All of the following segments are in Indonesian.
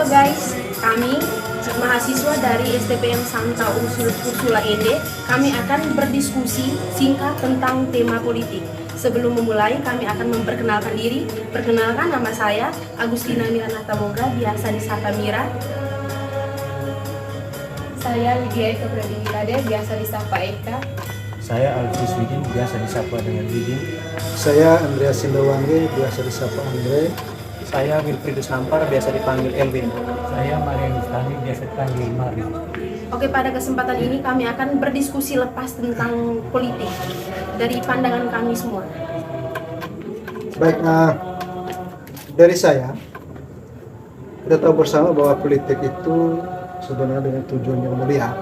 guys, kami mahasiswa dari STPM Santa Ursula Ende, kami akan berdiskusi singkat tentang tema politik. Sebelum memulai, kami akan memperkenalkan diri. Perkenalkan, nama saya Agustina Miranata Moga, biasa disapa Mira. Saya Lydia Eka Pradinilade, biasa disapa Eka. Saya Alfis Widin, biasa disapa dengan Widin. Saya Andreas Sindawangi, biasa disapa Andre. Saya Wilfriedus Hampar, biasa dipanggil Elvin. Saya Maria Mustami, biasa dipanggil Mari. Oke, pada kesempatan ini kami akan berdiskusi lepas tentang politik dari pandangan kami semua. Baik, dari saya, kita tahu bersama bahwa politik itu sebenarnya dengan tujuan yang mulia.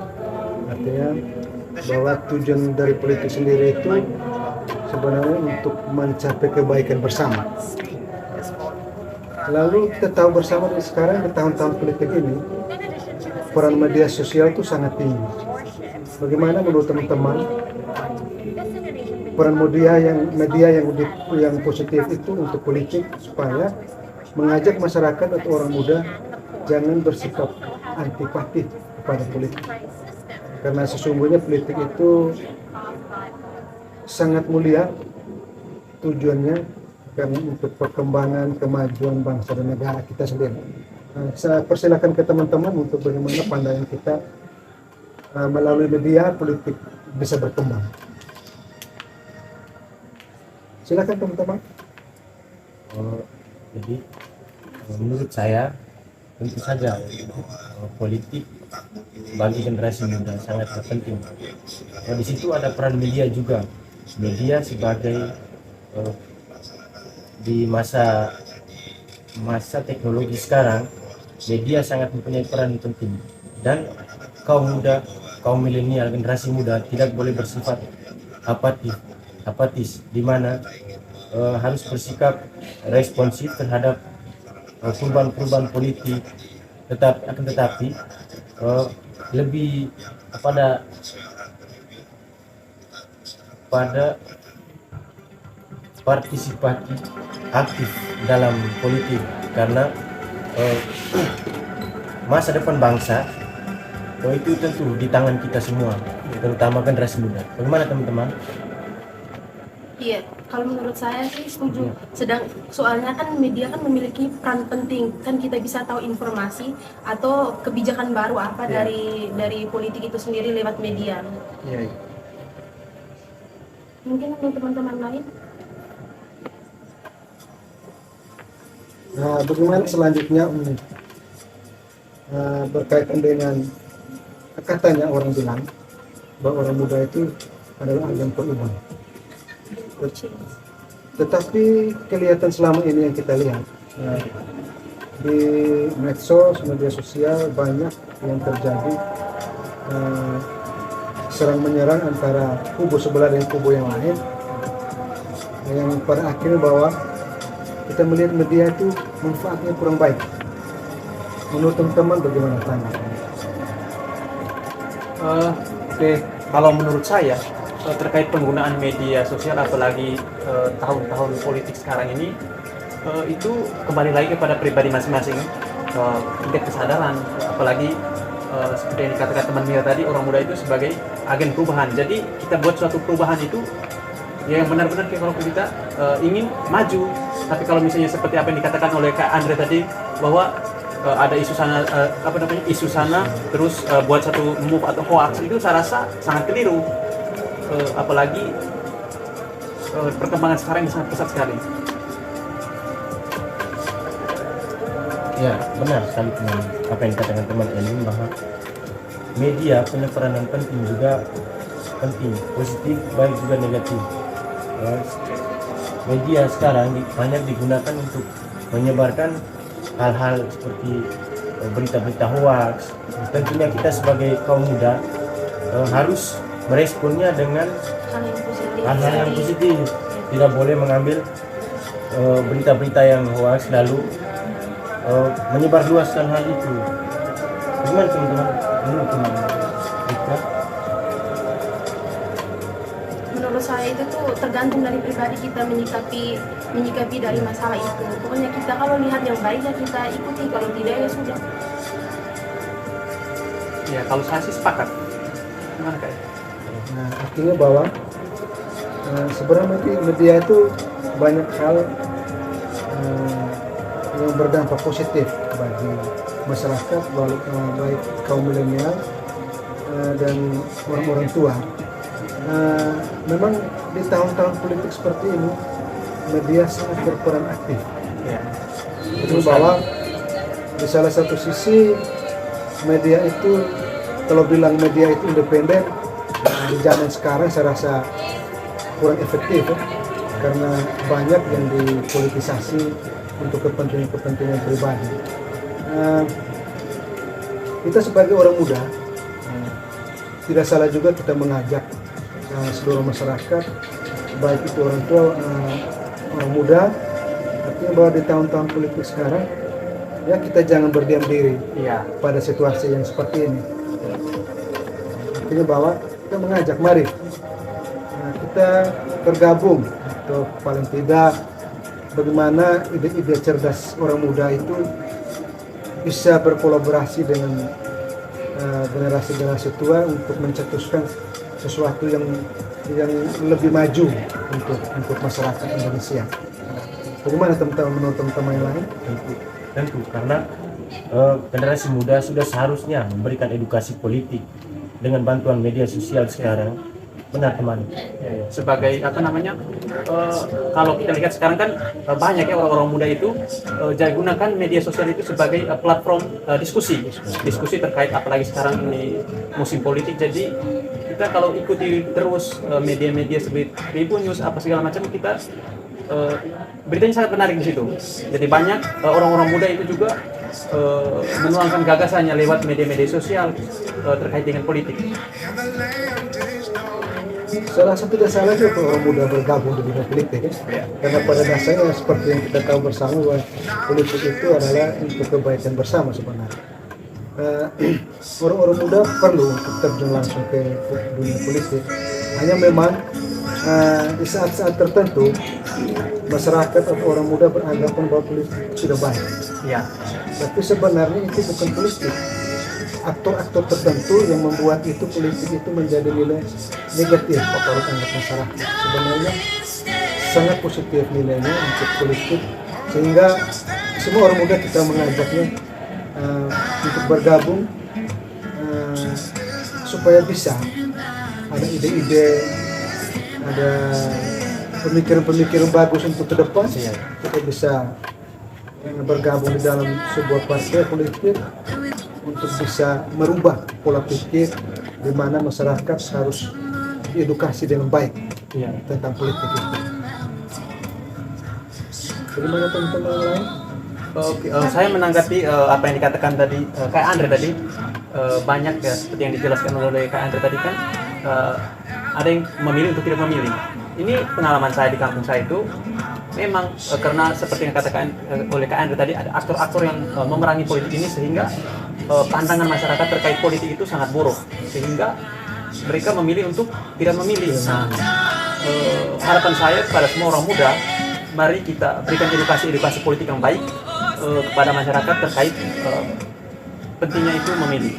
Artinya bahwa tujuan dari politik sendiri itu sebenarnya untuk mencapai kebaikan bersama. Lalu kita tahu bersama di sekarang di tahun-tahun politik ini peran media sosial itu sangat tinggi. Bagaimana menurut teman-teman peran media yang positif itu untuk politik supaya mengajak masyarakat atau orang muda jangan bersikap antipatik kepada politik, karena sesungguhnya politik itu sangat mulia tujuannya karena untuk perkembangan kemajuan bangsa dan negara kita sendiri. Saya persilakan ke teman-teman untuk bagaimana pandangan kita melalui media politik bisa berkembang. Silakan teman-teman. Jadi menurut saya tentu saja politik bagi generasi muda sangat penting. Di situ ada peran media juga. Media sebagai di masa teknologi sekarang, media sangat mempunyai peran penting, dan kaum muda, kaum milenial, generasi muda tidak boleh bersifat apatis, di mana harus bersikap responsif terhadap perubahan-perubahan politik, tetapi lebih pada partisipasi aktif dalam politik, karena masa depan bangsa itu tentu di tangan kita semua, terutama generasi muda. Bagaimana teman-teman? Iya, kalau menurut saya sih setuju. Soalnya kan media kan memiliki peran penting, kan kita bisa tahu informasi atau kebijakan baru apa dari politik itu sendiri lewat media. Iya. Mungkin untuk teman-teman lain. Nah, bagaimana selanjutnya berkaitan dengan katanya orang bilang bahwa orang muda itu adalah agen perubahan. Tetapi kelihatan selama ini yang kita lihat di medsos, media sosial banyak yang terjadi serang menyerang antara kubu sebelah dan kubu yang lain, yang pada akhirnya bahwa kita melihat media itu manfaatnya kurang baik. Menurut teman-teman bagaimana tanggapan? Oke, kalau menurut saya terkait penggunaan media sosial, apalagi tahun-tahun politik sekarang ini, itu kembali lagi kepada pribadi masing-masing, tingkat kesadaran, apalagi seperti yang dikatakan teman Mira tadi, orang muda itu sebagai agen perubahan. Jadi kita buat suatu perubahan itu ya yang benar-benar kalau kita ingin maju. Tapi kalau misalnya seperti apa yang dikatakan oleh Kak Andre tadi, bahwa ada isu sana, terus buat satu move atau hoax, itu saya rasa sangat keliru. Apalagi perkembangan sekarang yang sangat pesat sekali. Ya, benar sekali teman apa yang dikatakan teman Elvin, bahwa media punya peranan penting, positif baik juga negatif. Media sekarang banyak digunakan untuk menyebarkan hal-hal seperti berita-berita hoax. Tentunya kita sebagai kaum muda harus meresponnya dengan hal-hal yang positif. Tidak boleh mengambil berita-berita yang hoax lalu menyebarluaskan hal itu. Gimana teman-teman? Menurut Kalau saya itu tuh tergantung dari pribadi kita menyikapi dari masalah itu. Pokoknya kita kalau lihat yang baik ya kita ikuti, kalau tidak ya sudah. Ya, kalau saya sih sepakat. Gimana Kak? Nah, artinya bahwa sebenarnya media itu banyak hal yang berdampak positif bagi masyarakat, baik kaum milenial dan orang-orang tua. Memang di tahun-tahun politik seperti ini media sangat berperan aktif. Ya. Itu bahwa di salah satu sisi media itu, kalau bilang media itu independen, di zaman sekarang saya rasa kurang efektif ya, karena banyak yang dipolitisasi untuk kepentingan pribadi. Kita sebagai orang muda tidak salah juga kita mengajak seluruh masyarakat, baik itu orang tua, orang muda, artinya bahwa di tahun-tahun politik sekarang ya kita jangan berdiam diri pada situasi yang seperti ini. Artinya bahwa kita mengajak, mari kita bergabung, atau paling tidak bagaimana ide-ide cerdas orang muda itu bisa berkolaborasi dengan generasi-generasi tua untuk mencetuskan sesuatu yang lebih maju untuk masyarakat Indonesia. Bagaimana teman-teman, menurut teman-teman yang lain? Tentu, karena generasi muda sudah seharusnya memberikan edukasi politik dengan bantuan media sosial sekarang. Benar teman. Sebagai apa namanya, kalau kita lihat sekarang kan banyak ya orang-orang muda itu gunakan media sosial itu sebagai platform diskusi terkait, apalagi sekarang ini musim politik. Jadi kita kalau ikuti terus media-media seperti Tribun News apa segala macam, kita beritanya sangat menarik di situ. Jadi banyak orang-orang muda itu juga menuangkan gagasannya lewat media-media sosial terkait dengan politik. Saya rasa tidak salah juga kalau orang muda bergabung di dunia politik ya. Karena pada dasarnya seperti yang kita tahu bersama bahwa politik itu adalah untuk kebaikan bersama sebenarnya. Orang-orang muda perlu untuk terjun langsung ke dunia politik. Hanya memang di saat-saat tertentu masyarakat atau orang muda beranggapan bahwa politik sudah baik. Ya. Tapi sebenarnya itu bukan politik. Aktor-aktor tertentu yang membuat itu politik itu menjadi nilai negatif menurut anggap masyarakat. Sebenarnya sangat positif nilainya untuk politik, sehingga semua orang muda kita mengajaknya untuk bergabung supaya bisa ada ide-ide, ada pemikiran-pemikiran bagus untuk ke depan. Kita bisa bergabung di dalam sebuah partai politik untuk bisa merubah pola pikir di mana masyarakat harus diedukasi dengan baik tentang politik itu. Bagaimana teman-teman yang lain? Oke, saya menanggapi apa yang dikatakan tadi Kak Andre tadi, banyak ya seperti yang dijelaskan oleh Kak Andre tadi kan, ada yang memilih untuk tidak memilih. Ini pengalaman saya di kampung saya itu memang karena seperti yang dikatakan oleh Kak Andre tadi, ada aktor-aktor yang memerangi politik ini sehingga pandangan masyarakat terkait politik itu sangat buruk, sehingga mereka memilih untuk tidak memilih. Nah, harapan saya kepada semua orang muda, mari kita berikan edukasi politik yang baik kepada masyarakat terkait pentingnya itu memilih.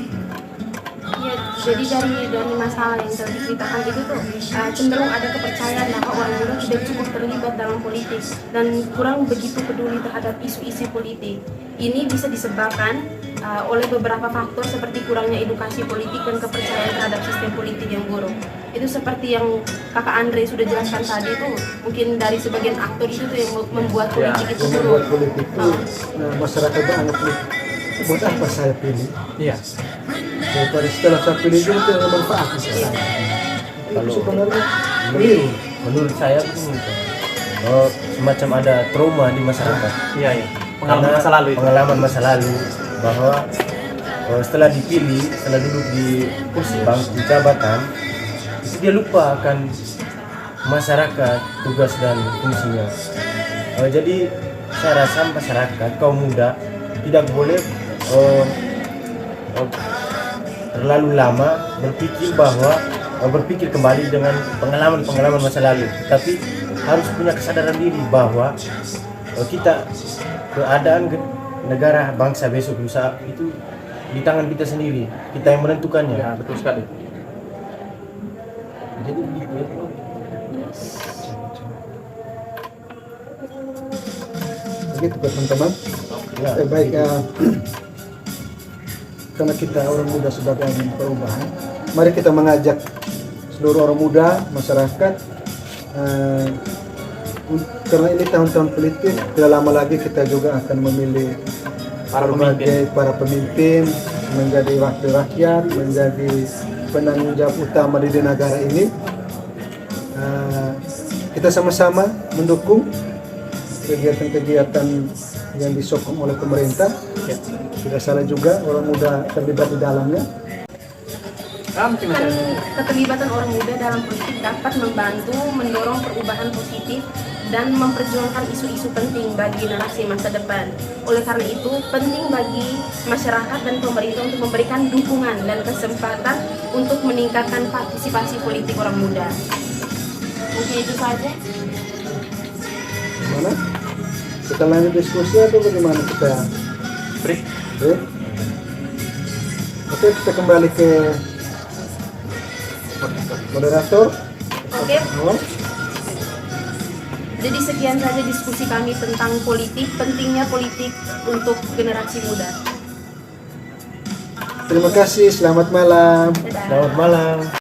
Ya, jadi dari masalah yang tadi diceritakan itu tuh cenderung ada kepercayaan bahwa orang muda tidak cukup terlibat dalam politik dan kurang begitu peduli terhadap isu-isu politik. Ini bisa disebabkan oleh beberapa faktor seperti kurangnya edukasi politik dan kepercayaan terhadap sistem politik yang buruk. Itu seperti yang Kakak Andre sudah jelaskan tadi itu, mungkin dari sebagian aktor itu tuh yang membuat politik itu buruk. Membuat politik itu masyarakat beranggap politik. Buat apa saya pilih? Iya. Daripada setelah saya pilih itu tidak ada manfaat untuk saya. Itu sebenarnya keliru. Menurut saya tuh semacam ada trauma di masyarakat. Iya. Pengalaman masa lalu itu. Pengalaman masa lalu bahwa setelah dipilih, setelah duduk di kursi bangku jabatan, itu dia lupa akan masyarakat, tugas dan fungsinya. Jadi saya rasa masyarakat, kaum muda tidak boleh terlalu lama berpikir bahwa berpikir kembali dengan pengalaman-pengalaman masa lalu, tapi harus punya kesadaran diri bahwa kita keadaan negara bangsa besok lusa itu di tangan kita sendiri, kita yang menentukannya. Ya, betul sekali. Jadi gitu ya. Begitu teman-teman. Ya, Baik, gitu. Karena kita orang muda sebagai agen perubahan, mari kita mengajak seluruh orang muda, masyarakat, karena ini tahun-tahun politik, tidak lama lagi kita juga akan memilih para pemimpin, menjadi wakil rakyat, menjadi penanggung jawab utama di negara ini. Kita sama-sama mendukung kegiatan-kegiatan yang disokong oleh pemerintah. Ya. Tidak salah juga orang muda terlibat di dalamnya. Mungkin Kan masih keterlibatan orang muda dalam politik dapat membantu mendorong perubahan positif dan memperjuangkan isu-isu penting bagi generasi masa depan. Oleh karena itu, penting bagi masyarakat dan pemerintah untuk memberikan dukungan dan kesempatan untuk meningkatkan partisipasi politik orang muda. Mungkin itu saja. Mana? Kita lanjut diskusi atau bagaimana kita? break. Oke, kita kembali ke moderator. Oke. Oh, Jadi sekian saja diskusi kami tentang politik, pentingnya politik untuk generasi muda. terima kasih, selamat malam. Dadah. Selamat malam.